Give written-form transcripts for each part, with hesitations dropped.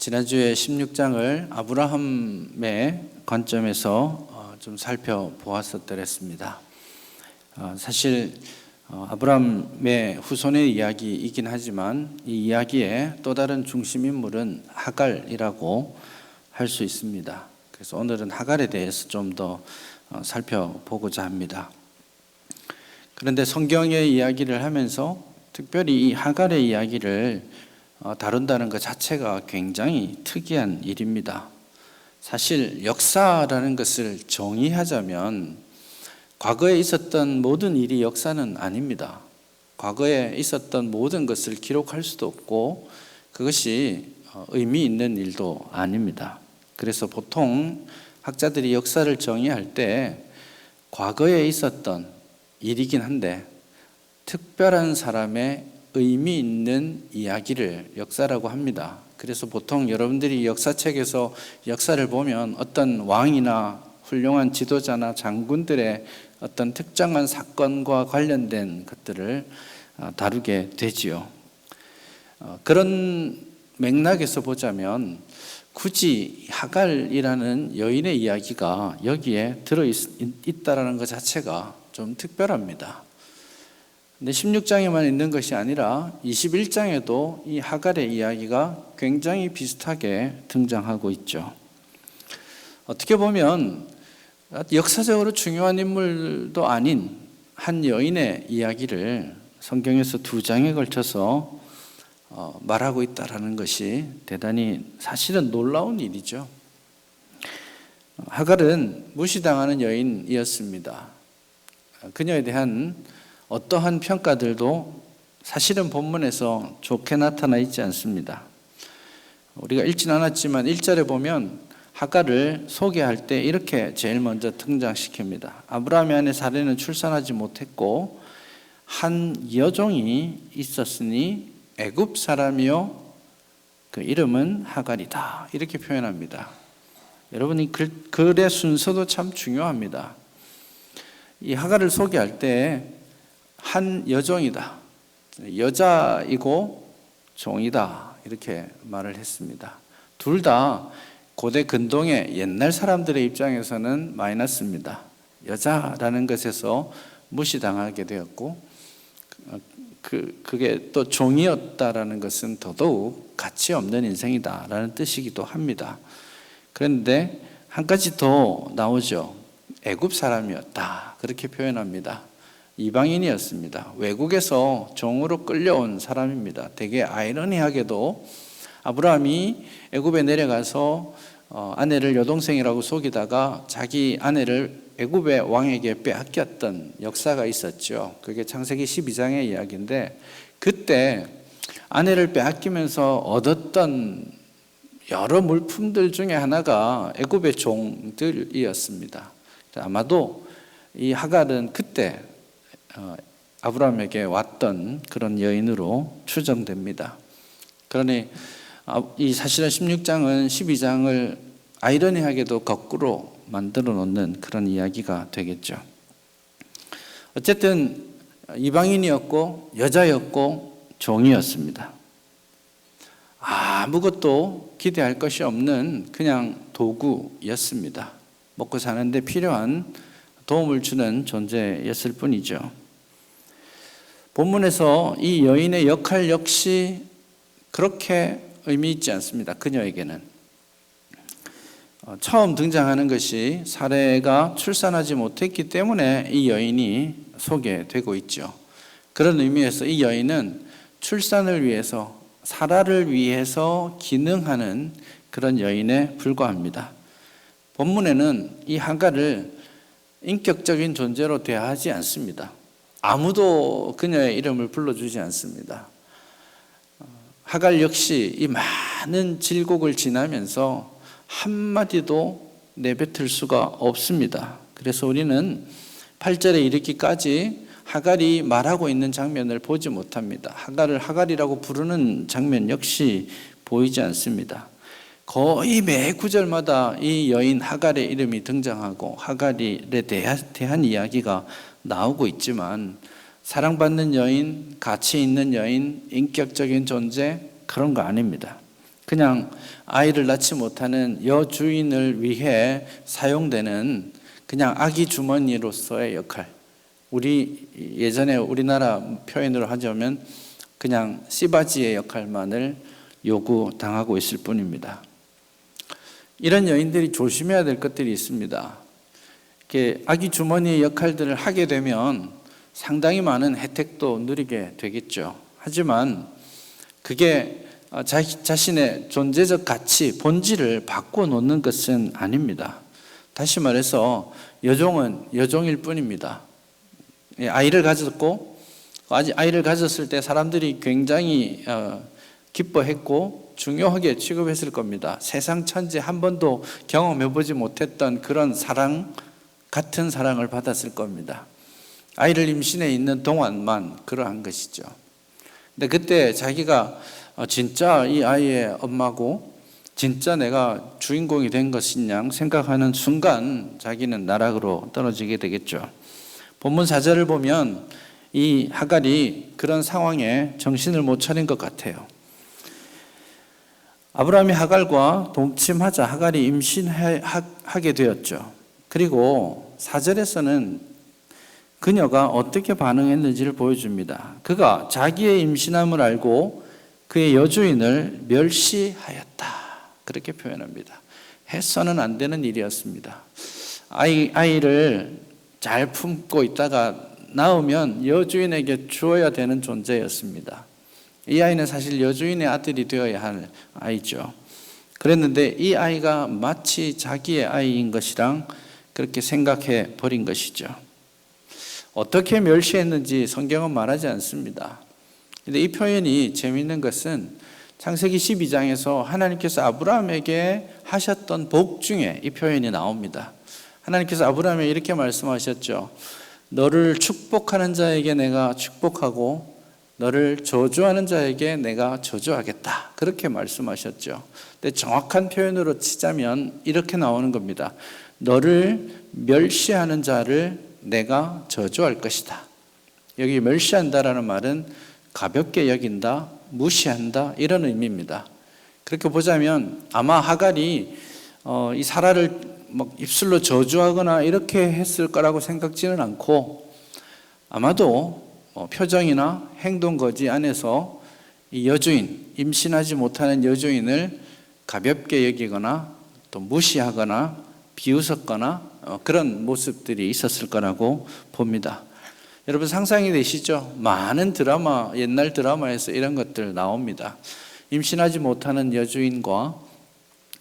지난주에 16장을 아브라함의 관점에서 좀 살펴보았었더랬습니다. 사실 아브라함의 후손의 이야기이긴 하지만 이 이야기의 또 다른 중심인물은 하갈이라고 할 수 있습니다. 그래서 오늘은 하갈에 대해서 좀 더 살펴보고자 합니다. 그런데 성경의 이야기를 하면서 특별히 이 하갈의 이야기를 다룬다는 것 자체가 굉장히 특이한 일입니다. 사실 역사라는 것을 정의하자면 과거에 있었던 모든 일이 역사는 아닙니다. 과거에 있었던 모든 것을 기록할 수도 없고 그것이 의미 있는 일도 아닙니다. 그래서 보통 학자들이 역사를 정의할 때 과거에 있었던 일이긴 한데 특별한 사람의 의미 있는 이야기를 역사라고 합니다. 그래서 보통 여러분들이 역사책에서 역사를 보면 어떤 왕이나 훌륭한 지도자나 장군들의 어떤 특정한 사건과 관련된 것들을 다루게 되지요. 그런 맥락에서 보자면 굳이 하갈이라는 여인의 이야기가 여기에 들어있다는 것 자체가 좀 특별합니다. 근데 16장에만 있는 것이 아니라 21장에도 이 하갈의 이야기가 굉장히 비슷하게 등장하고 있죠. 어떻게 보면 역사적으로 중요한 인물도 아닌 한 여인의 이야기를 성경에서 2장에 걸쳐서 말하고 있다는 것이 대단히 사실은 놀라운 일이죠. 하갈은 무시당하는 여인이었습니다. 그녀에 대한 어떠한 평가들도 사실은 본문에서 좋게 나타나 있지 않습니다. 우리가 읽진 않았지만 1절에 보면 하갈을 소개할 때 이렇게 제일 먼저 등장시킵니다. 아브라함의 아내 사레는 출산하지 못했고 한 여종이 있었으니 애굽 사람이요 그 이름은 하갈이다. 이렇게 표현합니다. 여러분이 글의 순서도 참 중요합니다. 이 하갈을 소개할 때 한 여종이다. 여자이고 종이다. 이렇게 말을 했습니다. 둘 다 고대 근동의 옛날 사람들의 입장에서는 마이너스입니다. 여자라는 것에서 무시당하게 되었고 그게 또 종이었다라는 것은 더더욱 가치 없는 인생이다라는 뜻이기도 합니다. 그런데 한 가지 더 나오죠. 애굽 사람이었다. 그렇게 표현합니다. 이방인이었습니다. 외국에서 종으로 끌려온 사람입니다. 되게 아이러니하게도 아브라함이 애굽에 내려가서 아내를 여동생이라고 속이다가 자기 아내를 애굽의 왕에게 빼앗겼던 역사가 있었죠. 그게 창세기 12장의 이야기인데 그때 아내를 빼앗기면서 얻었던 여러 물품들 중에 하나가 애굽의 종들이었습니다. 아마도 이 하갈은 그때 아브라함에게 왔던 그런 여인으로 추정됩니다. 그러니 이 사실은 16장은 12장을 아이러니하게도 거꾸로 만들어 놓는 그런 이야기가 되겠죠. 어쨌든 이방인이었고 여자였고 종이었습니다. 아무것도 기대할 것이 없는 그냥 도구였습니다. 먹고 사는데 필요한 도움을 주는 존재였을 뿐이죠. 본문에서 이 여인의 역할 역시 그렇게 의미 있지 않습니다. 그녀에게는 처음 등장하는 것이 사레가 출산하지 못했기 때문에 이 여인이 소개되고 있죠. 그런 의미에서 이 여인은 출산을 위해서 사라를 위해서 기능하는 그런 여인에 불과합니다. 본문에는 이 하갈을 인격적인 존재로 대하지 않습니다. 아무도 그녀의 이름을 불러주지 않습니다. 하갈 역시 이 많은 질곡을 지나면서 한마디도 내뱉을 수가 없습니다. 그래서 우리는 8절에 이르기까지 하갈이 말하고 있는 장면을 보지 못합니다. 하갈을 하갈이라고 부르는 장면 역시 보이지 않습니다. 거의 매 구절마다 이 여인 하갈의 이름이 등장하고 하갈에 대한 이야기가 나오고 있지만 사랑받는 여인, 가치 있는 여인, 인격적인 존재 그런 거 아닙니다. 그냥 아이를 낳지 못하는 여주인을 위해 사용되는 그냥 아기 주머니로서의 역할. 우리 예전에 우리나라 표현으로 하자면 그냥 씨바지의 역할만을 요구당하고 있을 뿐입니다. 이런 여인들이 조심해야 될 것들이 있습니다. 이렇게 아기 주머니의 역할들을 하게 되면 상당히 많은 혜택도 누리게 되겠죠. 하지만 그게 자신의 존재적 가치, 본질을 바꿔놓는 것은 아닙니다. 다시 말해서 여종은 여종일 뿐입니다. 아이를 가졌고, 아이를 가졌을 때 사람들이 굉장히 기뻐했고 중요하게 취급했을 겁니다. 세상 천지 한 번도 경험해보지 못했던 그런 사랑, 같은 사랑을 받았을 겁니다. 아이를 임신해 있는 동안만 그러한 것이죠. 근데 그때 자기가 진짜 이 아이의 엄마고 진짜 내가 주인공이 된 것이냐 생각하는 순간 자기는 나락으로 떨어지게 되겠죠. 본문 4절을 보면 이 하갈이 그런 상황에 정신을 못 차린 것 같아요. 아브라함이 하갈과 동침하자 하갈이 임신하게 되었죠. 그리고 4절에서는 그녀가 어떻게 반응했는지를 보여줍니다. 그가 자기의 임신함을 알고 그의 여주인을 멸시하였다. 그렇게 표현합니다. 해서는 안 되는 일이었습니다. 아이를 잘 품고 있다가 낳으면 여주인에게 주어야 되는 존재였습니다. 이 아이는 사실 여주인의 아들이 되어야 할 아이죠. 그랬는데 이 아이가 마치 자기의 아이인 것이랑 그렇게 생각해 버린 것이죠. 어떻게 멸시했는지 성경은 말하지 않습니다. 근데 이 표현이 재미있는 것은 창세기 12장에서 하나님께서 아브라함에게 하셨던 복 중에 이 표현이 나옵니다. 하나님께서 아브라함에게 이렇게 말씀하셨죠. 너를 축복하는 자에게 내가 축복하고 너를 저주하는 자에게 내가 저주하겠다. 그렇게 말씀하셨죠. 근데 정확한 표현으로 치자면 이렇게 나오는 겁니다. 너를 멸시하는 자를 내가 저주할 것이다. 여기 멸시한다라는 말은 가볍게 여긴다, 무시한다 이런 의미입니다. 그렇게 보자면 아마 하갈이 이 사라를 입술로 저주하거나 이렇게 했을 거라고 생각지는 않고 아마도 표정이나 행동 거지 안에서 이 여주인, 임신하지 못하는 여주인을 가볍게 여기거나 또 무시하거나 비웃었거나 그런 모습들이 있었을 거라고 봅니다. 여러분 상상이 되시죠? 많은 드라마, 옛날 드라마에서 이런 것들 나옵니다. 임신하지 못하는 여주인과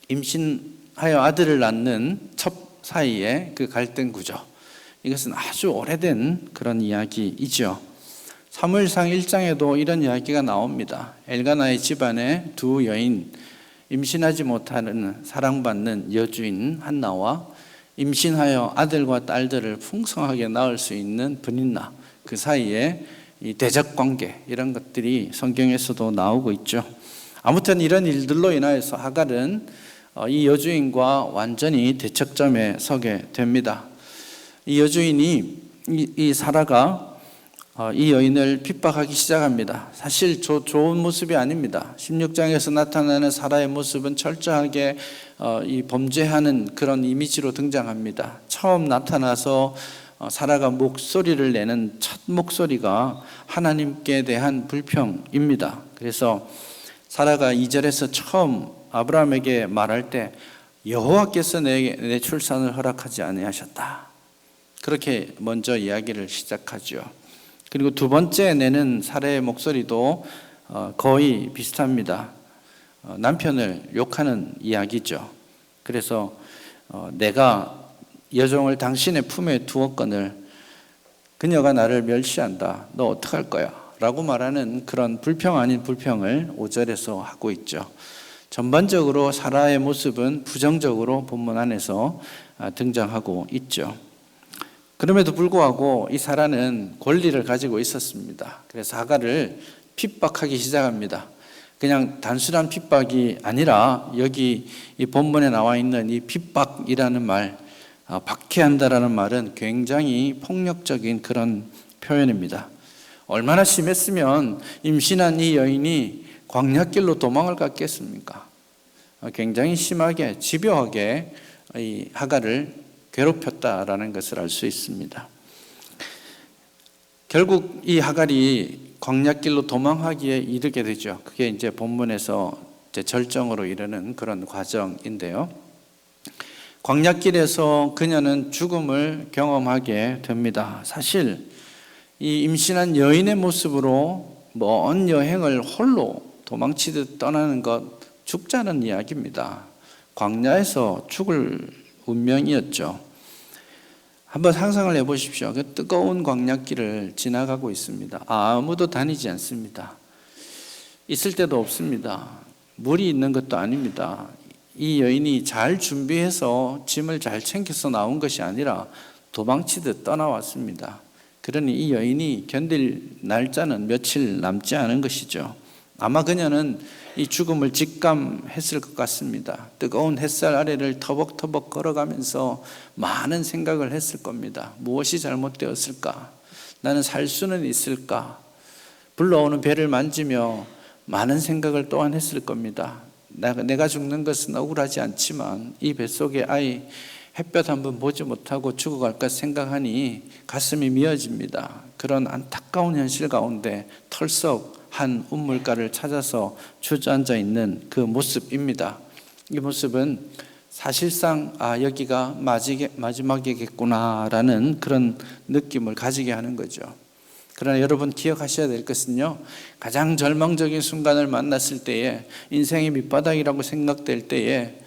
임신하여 아들을 낳는 첩 사이의 그 갈등 구조. 이것은 아주 오래된 그런 이야기이죠. 사무엘상 1장에도 이런 이야기가 나옵니다. 엘가나의 집안의 두 여인, 임신하지 못하는 사랑받는 여주인 한나와 임신하여 아들과 딸들을 풍성하게 낳을 수 있는 브닌나, 그 사이에 이 대적 관계 이런 것들이 성경에서도 나오고 있죠. 아무튼 이런 일들로 인하여서 하갈은 이 여주인과 완전히 대척점에 서게 됩니다. 이 여주인이 이 사라가 이 여인을 핍박하기 시작합니다. 사실 좋은 모습이 아닙니다. 16장에서 나타나는 사라의 모습은 철저하게 이 범죄하는 그런 이미지로 등장합니다. 처음 나타나서 사라가 목소리를 내는 첫 목소리가 하나님께 대한 불평입니다. 그래서 사라가 2절에서 처음 아브라함에게 말할 때 여호와께서 내 출산을 허락하지 아니하셨다. 그렇게 먼저 이야기를 시작하죠. 그리고 두 번째 내는 사라의 목소리도 거의 비슷합니다. 남편을 욕하는 이야기죠. 그래서 내가 여종을 당신의 품에 두었거늘 그녀가 나를 멸시한다. 너 어떡할 거야? 라고 말하는 그런 불평 아닌 불평을 5절에서 하고 있죠. 전반적으로 사라의 모습은 부정적으로 본문 안에서 등장하고 있죠. 그럼에도 불구하고 이 사라는 권리를 가지고 있었습니다. 그래서 하갈을 핍박하기 시작합니다. 그냥 단순한 핍박이 아니라 여기 이 본문에 나와 있는 이 핍박이라는 말, 박해한다라는 말은 굉장히 폭력적인 그런 표현입니다. 얼마나 심했으면 임신한 이 여인이 광야길로 도망을 갔겠습니까? 굉장히 심하게 집요하게 이 하갈을 괴롭혔다라는 것을 알 수 있습니다. 결국 이 하갈이 광야길로 도망하기에 이르게 되죠. 그게 이제 본문에서 이제 절정으로 이르는 그런 과정인데요. 광야길에서 그녀는 죽음을 경험하게 됩니다. 사실 이 임신한 여인의 모습으로 먼 여행을 홀로 도망치듯 떠나는 것, 죽자는 이야기입니다. 광야에서 죽을 운명이었죠. 한번 상상을 해보십시오. 그 뜨거운 광야길을 지나가고 있습니다. 아무도 다니지 않습니다. 있을 데도 없습니다. 물이 있는 것도 아닙니다. 이 여인이 잘 준비해서 짐을 잘 챙겨서 나온 것이 아니라 도망치듯 떠나왔습니다. 그러니 이 여인이 견딜 날짜는 며칠 남지 않은 것이죠. 아마 그녀는 이 죽음을 직감했을 것 같습니다. 뜨거운 햇살 아래를 터벅터벅 걸어가면서 많은 생각을 했을 겁니다. 무엇이 잘못되었을까? 나는 살 수는 있을까? 불러오는 배를 만지며 많은 생각을 또한 했을 겁니다. 내가 죽는 것은 억울하지 않지만 이 뱃속의 아이 햇볕 한번 보지 못하고 죽어갈까 생각하니 가슴이 미어집니다. 그런 안타까운 현실 가운데 털썩 한 우물가를 찾아서 주저앉아 있는 그 모습입니다. 이 모습은 사실상 여기가 마지막이겠구나라는 그런 느낌을 가지게 하는 거죠. 그러나 여러분 기억하셔야 될 것은요, 가장 절망적인 순간을 만났을 때에, 인생의 밑바닥이라고 생각될 때에,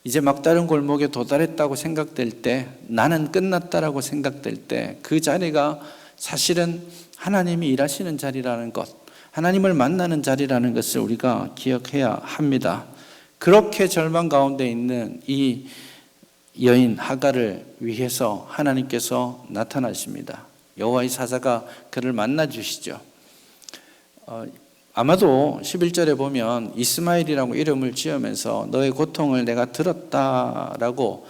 이제 막다른 골목에 도달했다고 생각될 때, 나는 끝났다라고 생각될 때, 그 자리가 사실은 하나님이 일하시는 자리라는 것, 하나님을 만나는 자리라는 것을 우리가 기억해야 합니다. 그렇게 절망 가운데 있는 이 여인 하갈을 위해서 하나님께서 나타나십니다. 여호와의 사자가 그를 만나 주시죠. 아마도 11절에 보면 이스마엘이라고 이름을 지으면서 너의 고통을 내가 들었다라고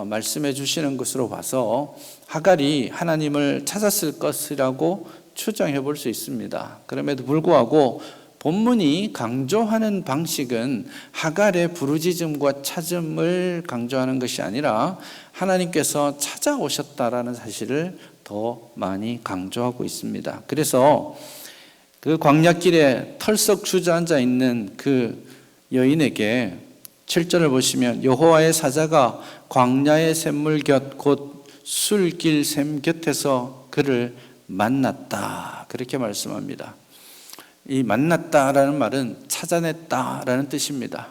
말씀해 주시는 것으로 봐서 하갈이 하나님을 찾았을 것이라고 추정해 볼 수 있습니다. 그럼에도 불구하고 본문이 강조하는 방식은 하갈의 부르짖음과 찾음을 강조하는 것이 아니라 하나님께서 찾아오셨다라는 사실을 더 많이 강조하고 있습니다. 그래서 그 광야길에 털썩 주저앉아 있는 그 여인에게 7절을 보시면 여호와의 사자가 광야의 샘물 곁 곧 술길 샘 곁에서 그를 만났다, 그렇게 말씀합니다. 이 만났다라는 말은 찾아냈다라는 뜻입니다.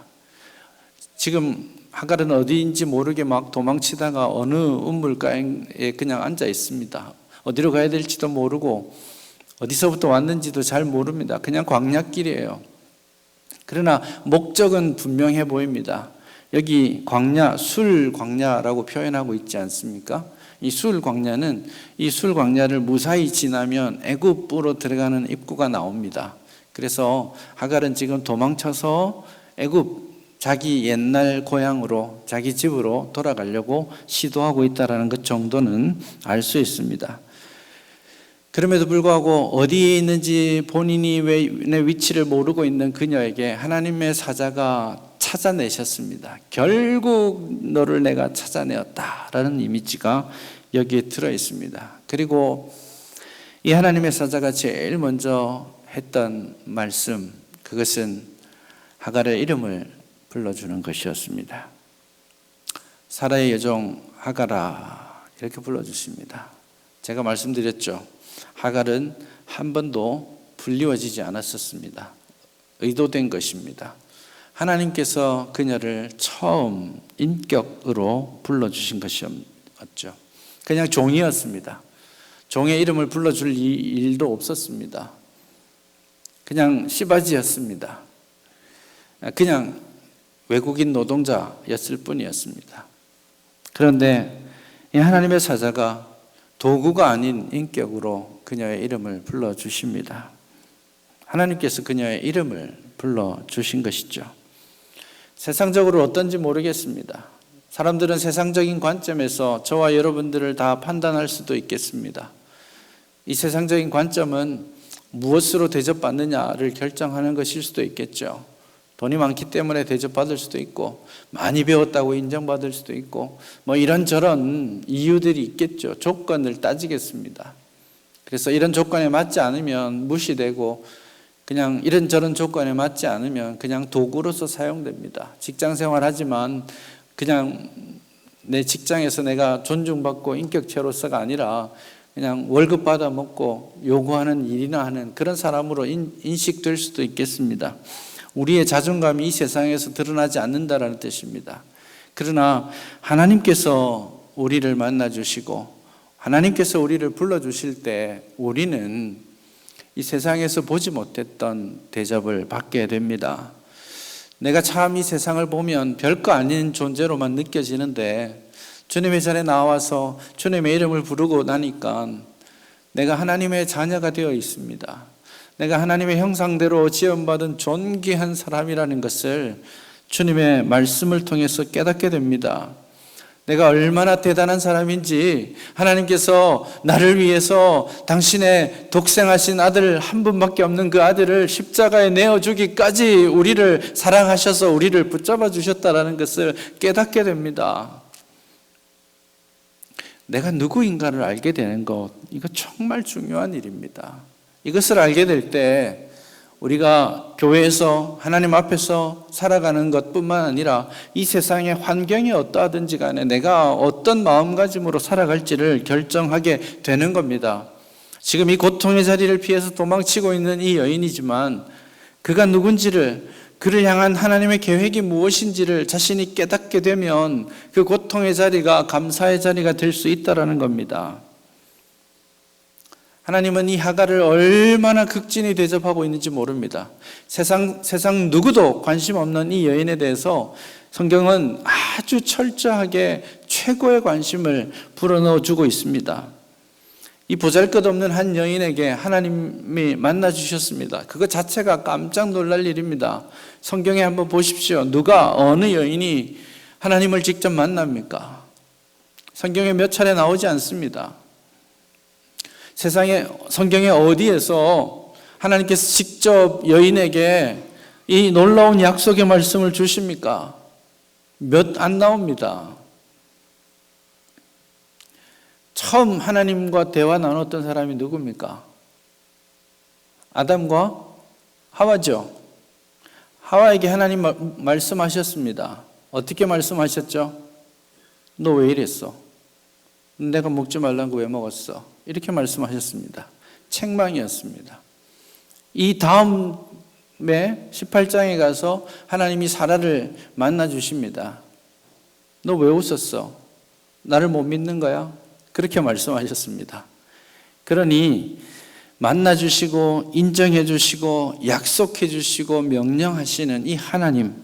지금 하갈은 어디인지 모르게 막 도망치다가 어느 우물가에 그냥 앉아 있습니다. 어디로 가야 될지도 모르고 어디서부터 왔는지도 잘 모릅니다. 그냥 광야길이에요. 그러나 목적은 분명해 보입니다. 여기 광야, 술 광야라고 표현하고 있지 않습니까? 이 술 광야는 이 술 광야를 무사히 지나면 애굽으로 들어가는 입구가 나옵니다. 그래서 하갈은 지금 도망쳐서 애굽, 자기 옛날 고향으로, 자기 집으로 돌아가려고 시도하고 있다는 것 정도는 알 수 있습니다. 그럼에도 불구하고 어디에 있는지 본인이 내 위치를 모르고 있는 그녀에게 하나님의 사자가 찾아내셨습니다. 결국 너를 내가 찾아내었다라는 이미지가 여기에 들어 있습니다. 그리고 이 하나님의 사자가 제일 먼저 했던 말씀, 그것은 하갈의 이름을 불러주는 것이었습니다. 사라의 여종 하갈아, 이렇게 불러주십니다. 제가 말씀드렸죠. 하갈은 한 번도 불리워지지 않았었습니다. 의도된 것입니다. 하나님께서 그녀를 처음 인격으로 불러주신 것이었죠. 그냥 종이었습니다. 종의 이름을 불러줄 일도 없었습니다. 그냥 시바지였습니다. 그냥 외국인 노동자였을 뿐이었습니다. 그런데 이 하나님의 사자가 도구가 아닌 인격으로 그녀의 이름을 불러주십니다. 하나님께서 그녀의 이름을 불러주신 것이죠. 세상적으로 어떤지 모르겠습니다. 사람들은 세상적인 관점에서 저와 여러분들을 다 판단할 수도 있겠습니다. 이 세상적인 관점은 무엇으로 대접받느냐를 결정하는 것일 수도 있겠죠. 돈이 많기 때문에 대접받을 수도 있고, 많이 배웠다고 인정받을 수도 있고, 뭐 이런저런 이유들이 있겠죠. 조건을 따지겠습니다. 그래서 이런 조건에 맞지 않으면 무시되고, 그냥 이런저런 조건에 맞지 않으면 그냥 도구로서 사용됩니다. 직장 생활하지만 그냥 내 직장에서 내가 존중받고 인격체로서가 아니라 그냥 월급 받아 먹고 요구하는 일이나 하는 그런 사람으로 인식될 수도 있겠습니다. 우리의 자존감이 이 세상에서 드러나지 않는다라는 뜻입니다. 그러나 하나님께서 우리를 만나주시고 하나님께서 우리를 불러주실 때 우리는 이 세상에서 보지 못했던 대접을 받게 됩니다. 내가 참 이 세상을 보면 별거 아닌 존재로만 느껴지는데 주님의 전에 나와서 주님의 이름을 부르고 나니까 내가 하나님의 자녀가 되어 있습니다. 내가 하나님의 형상대로 지음받은 존귀한 사람이라는 것을 주님의 말씀을 통해서 깨닫게 됩니다. 내가 얼마나 대단한 사람인지 하나님께서 나를 위해서 당신의 독생하신 아들 한 분밖에 없는 그 아들을 십자가에 내어주기까지 우리를 사랑하셔서 우리를 붙잡아 주셨다는 것을 깨닫게 됩니다. 내가 누구인가를 알게 되는 것, 이거 정말 중요한 일입니다. 이것을 알게 될 때 우리가 교회에서 하나님 앞에서 살아가는 것뿐만 아니라 이 세상의 환경이 어떠하든지 간에 내가 어떤 마음가짐으로 살아갈지를 결정하게 되는 겁니다. 지금 이 고통의 자리를 피해서 도망치고 있는 이 여인이지만 그가 누군지를, 그를 향한 하나님의 계획이 무엇인지를 자신이 깨닫게 되면 그 고통의 자리가 감사의 자리가 될 수 있다는 겁니다. 하나님은 이 하갈을 얼마나 극진히 대접하고 있는지 모릅니다. 세상 누구도 관심 없는 이 여인에 대해서 성경은 아주 철저하게 최고의 관심을 불어넣어 주고 있습니다. 이 보잘것없는 한 여인에게 하나님이 만나 주셨습니다. 그것 자체가 깜짝 놀랄 일입니다. 성경에 한번 보십시오. 누가, 어느 여인이 하나님을 직접 만납니까? 성경에 몇 차례 나오지 않습니다. 성경에 어디에서 하나님께서 직접 여인에게 이 놀라운 약속의 말씀을 주십니까? 안 나옵니다. 처음 하나님과 대화 나눴던 사람이 누굽니까? 아담과 하와죠. 하와에게 하나님 말씀하셨습니다. 어떻게 말씀하셨죠? 너 왜 이랬어? 내가 먹지 말라는 거 왜 먹었어? 이렇게 말씀하셨습니다. 책망이었습니다. 이 다음에 18장에 가서 하나님이 사라를 만나 주십니다. 너 왜 웃었어? 나를 못 믿는 거야? 그렇게 말씀하셨습니다. 그러니 만나 주시고 인정해 주시고 약속해 주시고 명령하시는 이 하나님,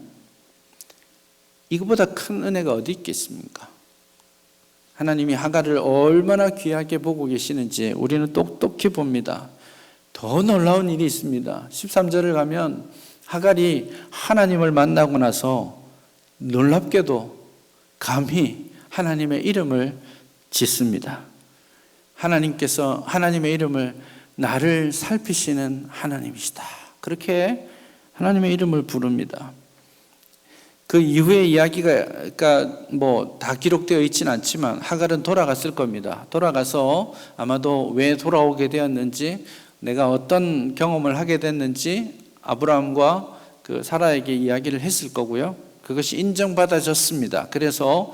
이거보다 큰 은혜가 어디 있겠습니까? 하나님이 하갈을 얼마나 귀하게 보고 계시는지 우리는 똑똑히 봅니다. 더 놀라운 일이 있습니다. 13절을 가면 하갈이 하나님을 만나고 나서 놀랍게도 감히 하나님의 이름을 짓습니다. 하나님께서 하나님의 이름을 나를 살피시는 하나님이시다. 그렇게 하나님의 이름을 부릅니다. 그 이후의 이야기가 다 기록되어 있지는 않지만 하갈은 돌아갔을 겁니다. 돌아가서 아마도 왜 돌아오게 되었는지, 내가 어떤 경험을 하게 됐는지 아브라함과 그 사라에게 이야기를 했을 거고요. 그것이 인정받아졌습니다. 그래서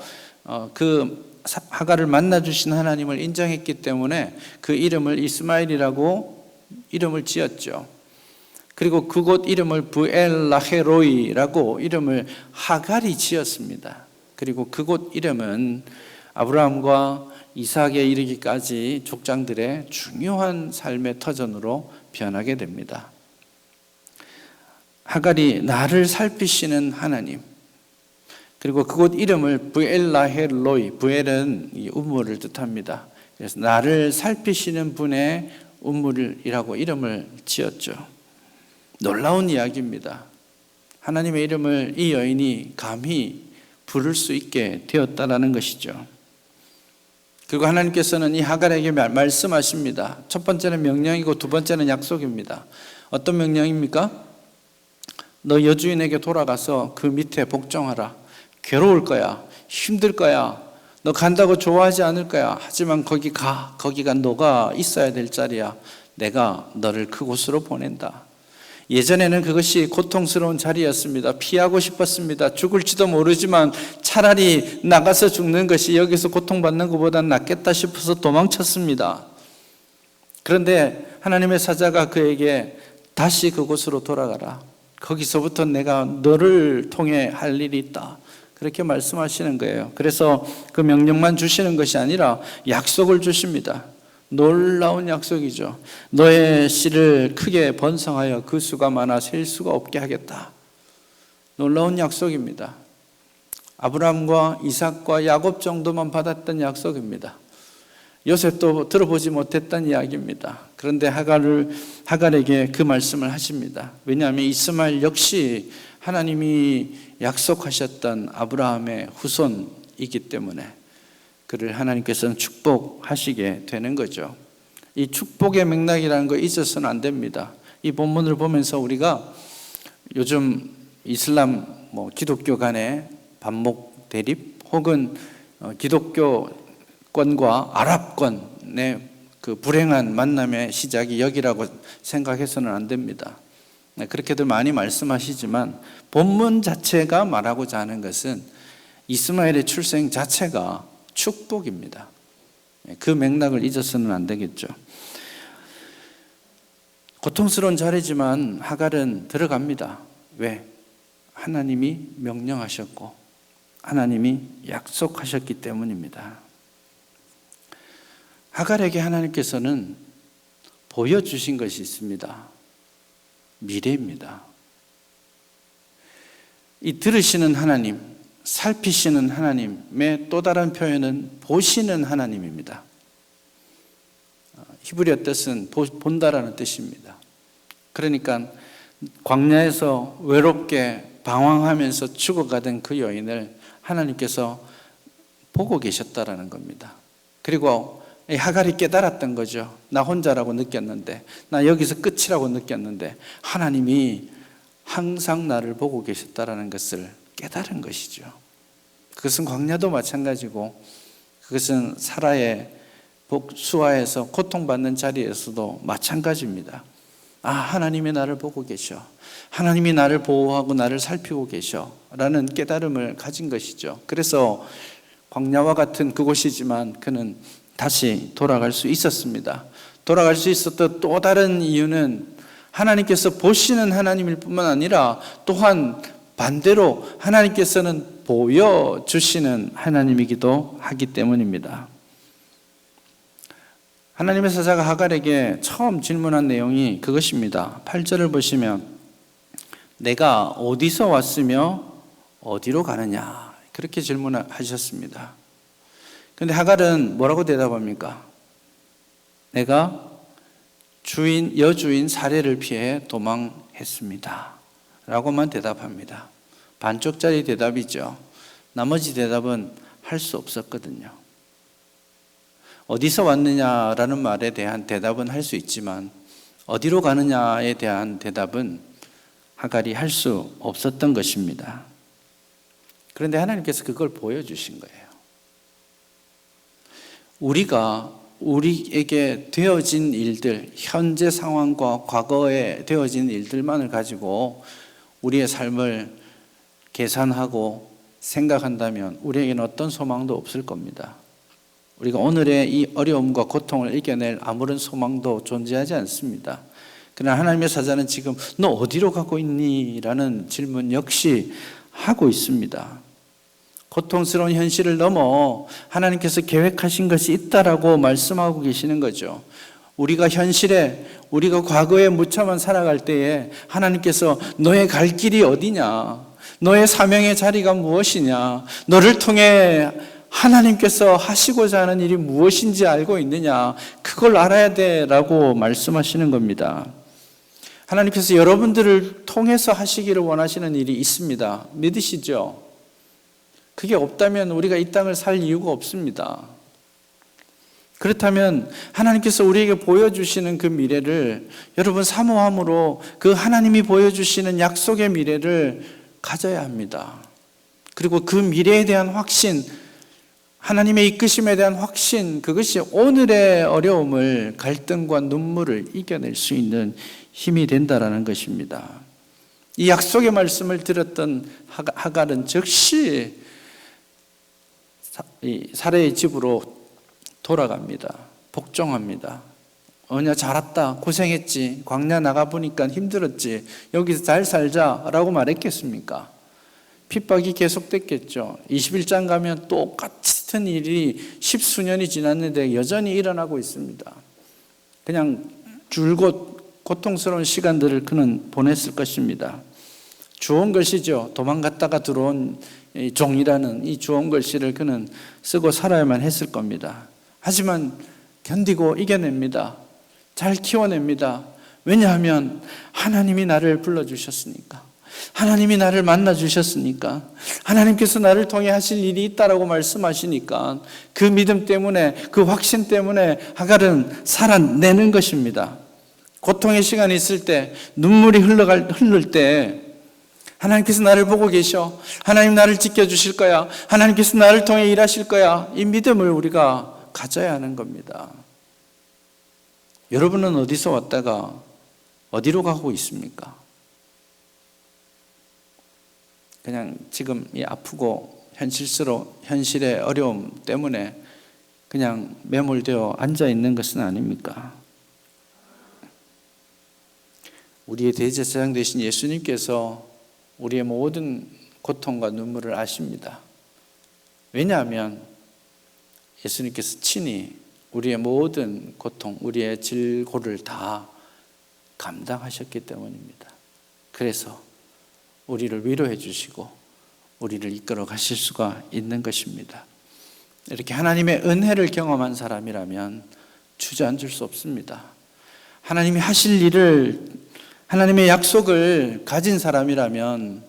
그 하갈을 만나주신 하나님을 인정했기 때문에 그 이름을 이스마엘이라고 이름을 지었죠. 그리고 그곳 이름을 브엘라헤로이라고 이름을 하갈이 지었습니다. 그리고 그곳 이름은 아브라함과 이삭에 이르기까지 족장들의 중요한 삶의 터전으로 변하게 됩니다. 하갈이 나를 살피시는 하나님, 그리고 그곳 이름을 브엘라헬로이, 브엘은 이 우물을 뜻합니다. 그래서 나를 살피시는 분의 우물이라고 이름을 지었죠. 놀라운 이야기입니다. 하나님의 이름을 이 여인이 감히 부를 수 있게 되었다라는 것이죠. 그리고 하나님께서는 이 하갈에게 말씀하십니다. 첫 번째는 명령이고 두 번째는 약속입니다. 어떤 명령입니까? 너 여주인에게 돌아가서 그 밑에 복종하라. 괴로울 거야. 힘들 거야. 너 간다고 좋아하지 않을 거야. 하지만 거기 가. 거기가 너가 있어야 될 자리야. 내가 너를 그곳으로 보낸다. 예전에는 그것이 고통스러운 자리였습니다. 피하고 싶었습니다. 죽을지도 모르지만 차라리 나가서 죽는 것이 여기서 고통받는 것보다 낫겠다 싶어서 도망쳤습니다. 그런데 하나님의 사자가 그에게 다시 그곳으로 돌아가라. 거기서부터 내가 너를 통해 할 일이 있다. 그렇게 말씀하시는 거예요. 그래서 그 명령만 주시는 것이 아니라 약속을 주십니다. 놀라운 약속이죠. 너의 씨를 크게 번성하여 그 수가 많아 셀 수가 없게 하겠다. 놀라운 약속입니다. 아브라함과 이삭과 야곱 정도만 받았던 약속입니다. 요셉도 들어보지 못했던 이야기입니다. 그런데 하갈에게 그 말씀을 하십니다. 왜냐하면 이스마엘 역시 하나님이 약속하셨던 아브라함의 후손이기 때문에 그를 하나님께서는 축복하시게 되는 거죠. 이 축복의 맥락이라는 거 잊어서는 안 됩니다. 이 본문을 보면서 우리가 요즘 이슬람 기독교 간의 반목 대립 혹은 기독교권과 아랍권의 그 불행한 만남의 시작이 여기라고 생각해서는 안 됩니다. 그렇게들 많이 말씀하시지만 본문 자체가 말하고자 하는 것은 이스마엘의 출생 자체가 축복입니다. 그 맥락을 잊어서는 안 되겠죠. 고통스러운 자리지만 하갈은 들어갑니다. 왜? 하나님이 명령하셨고 하나님이 약속하셨기 때문입니다. 하갈에게 하나님께서는 보여주신 것이 있습니다. 미래입니다. 이 들으시는 하나님, 살피시는 하나님의 또 다른 표현은 보시는 하나님입니다. 히브리어 뜻은 본다라는 뜻입니다. 그러니까 광야에서 외롭게 방황하면서 죽어가던 그 여인을 하나님께서 보고 계셨다라는 겁니다. 그리고 하갈이 깨달았던 거죠. 나 혼자라고 느꼈는데, 나 여기서 끝이라고 느꼈는데 하나님이 항상 나를 보고 계셨다라는 것을 깨달은 것이죠. 그것은 광야도 마찬가지고 그것은 사라의 수하에서 고통받는 자리에서도 마찬가지입니다. 하나님이 나를 보고 계셔. 하나님이 나를 보호하고 나를 살피고 계셔 라는 깨달음을 가진 것이죠. 그래서 광야와 같은 그곳이지만 그는 다시 돌아갈 수 있었습니다. 돌아갈 수 있었던 또 다른 이유는 하나님께서 보시는 하나님일 뿐만 아니라 또한 반대로 하나님께서는 보여주시는 하나님이기도 하기 때문입니다. 하나님의 사자가 하갈에게 처음 질문한 내용이 그것입니다. 8절을 보시면 내가 어디서 왔으며 어디로 가느냐 그렇게 질문하셨습니다. 그런데 하갈은 뭐라고 대답합니까? 내가 여주인 사례를 피해 도망했습니다 라고만 대답합니다. 반쪽짜리 대답이죠. 나머지 대답은 할 수 없었거든요. 어디서 왔느냐라는 말에 대한 대답은 할 수 있지만 어디로 가느냐에 대한 대답은 하갈이 할 수 없었던 것입니다. 그런데 하나님께서 그걸 보여주신 거예요. 우리에게 되어진 일들, 현재 상황과 과거에 되어진 일들만을 가지고 우리의 삶을 계산하고 생각한다면 우리에게는 어떤 소망도 없을 겁니다. 우리가 오늘의 이 어려움과 고통을 이겨낼 아무런 소망도 존재하지 않습니다. 그러나 하나님의 사자는 지금 너 어디로 가고 있니? 라는 질문 역시 하고 있습니다. 고통스러운 현실을 넘어 하나님께서 계획하신 것이 있다라고 말씀하고 계시는 거죠. 우리가 과거에 무참한 살아갈 때에 하나님께서 너의 갈 길이 어디냐? 너의 사명의 자리가 무엇이냐? 너를 통해 하나님께서 하시고자 하는 일이 무엇인지 알고 있느냐? 그걸 알아야 돼라고 말씀하시는 겁니다. 하나님께서 여러분들을 통해서 하시기를 원하시는 일이 있습니다. 믿으시죠? 그게 없다면 우리가 이 땅을 살 이유가 없습니다. 그렇다면 하나님께서 우리에게 보여주시는 그 미래를 여러분 사모함으로 그 하나님이 보여주시는 약속의 미래를 가져야 합니다. 그리고 그 미래에 대한 확신, 하나님의 이끄심에 대한 확신, 그것이 오늘의 어려움을, 갈등과 눈물을 이겨낼 수 있는 힘이 된다라는 것입니다. 이 약속의 말씀을 들었던 하갈은 즉시 사라의 집으로 돌아갑니다. 복종합니다. 잘 왔다, 고생했지, 광야 나가보니까 힘들었지, 여기서 잘 살자라고 말했겠습니까? 핍박이 계속됐겠죠. 21장 가면 똑같은 일이 10수년이 지났는데 여전히 일어나고 있습니다. 그냥 줄곧 고통스러운 시간들을 그는 보냈을 것입니다. 주홍글씨죠. 도망갔다가 들어온 종이라는 이 주홍글씨를 그는 쓰고 살아야만 했을 겁니다. 하지만 견디고 이겨냅니다. 잘 키워냅니다. 왜냐하면 하나님이 나를 불러주셨으니까, 하나님이 나를 만나주셨으니까, 하나님께서 나를 통해 하실 일이 있다라고 말씀하시니까 그 믿음 때문에, 그 확신 때문에 하갈은 살아내는 것입니다. 고통의 시간이 있을 때, 눈물이 흐를 때 하나님께서 나를 보고 계셔, 하나님 나를 지켜주실 거야, 하나님께서 나를 통해 일하실 거야, 이 믿음을 우리가 가져야 하는 겁니다. 여러분은 어디서 왔다가 어디로 가고 있습니까? 그냥 지금 이 아프고 현실의 어려움 때문에 그냥 매몰되어 앉아 있는 것은 아닙니까? 우리의 대제사장 되신 예수님께서 우리의 모든 고통과 눈물을 아십니다. 왜냐하면 예수님께서 친히 우리의 모든 고통, 우리의 질고를 다 감당하셨기 때문입니다. 그래서 우리를 위로해 주시고 우리를 이끌어 가실 수가 있는 것입니다. 이렇게 하나님의 은혜를 경험한 사람이라면 주저앉을 수 없습니다. 하나님이 하실 일을, 하나님의 약속을 가진 사람이라면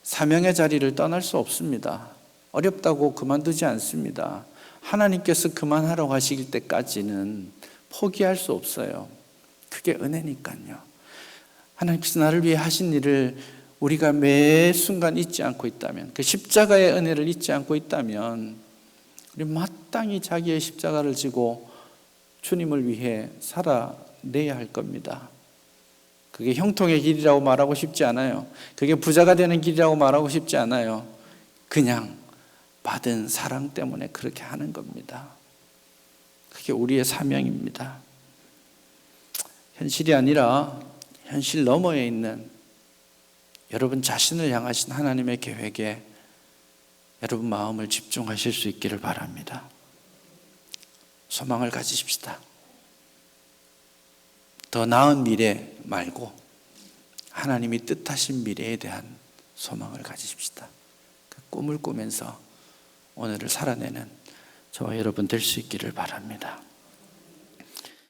사명의 자리를 떠날 수 없습니다. 어렵다고 그만두지 않습니다. 하나님께서 그만하라고 하실 때까지는 포기할 수 없어요. 그게 은혜니까요. 하나님께서 나를 위해 하신 일을 우리가 매 순간 잊지 않고 있다면, 그 십자가의 은혜를 잊지 않고 있다면 우리 마땅히 자기의 십자가를 지고 주님을 위해 살아내야 할 겁니다. 그게 형통의 길이라고 말하고 싶지 않아요. 그게 부자가 되는 길이라고 말하고 싶지 않아요. 그냥 받은 사랑 때문에 그렇게 하는 겁니다. 그게 우리의 사명입니다. 현실이 아니라 현실 너머에 있는 여러분 자신을 향하신 하나님의 계획에 여러분 마음을 집중하실 수 있기를 바랍니다. 소망을 가지십시다. 더 나은 미래 말고 하나님이 뜻하신 미래에 대한 소망을 가지십시다. 그 꿈을 꾸면서 오늘을 살아내는 저와 여러분 될 수 있기를 바랍니다.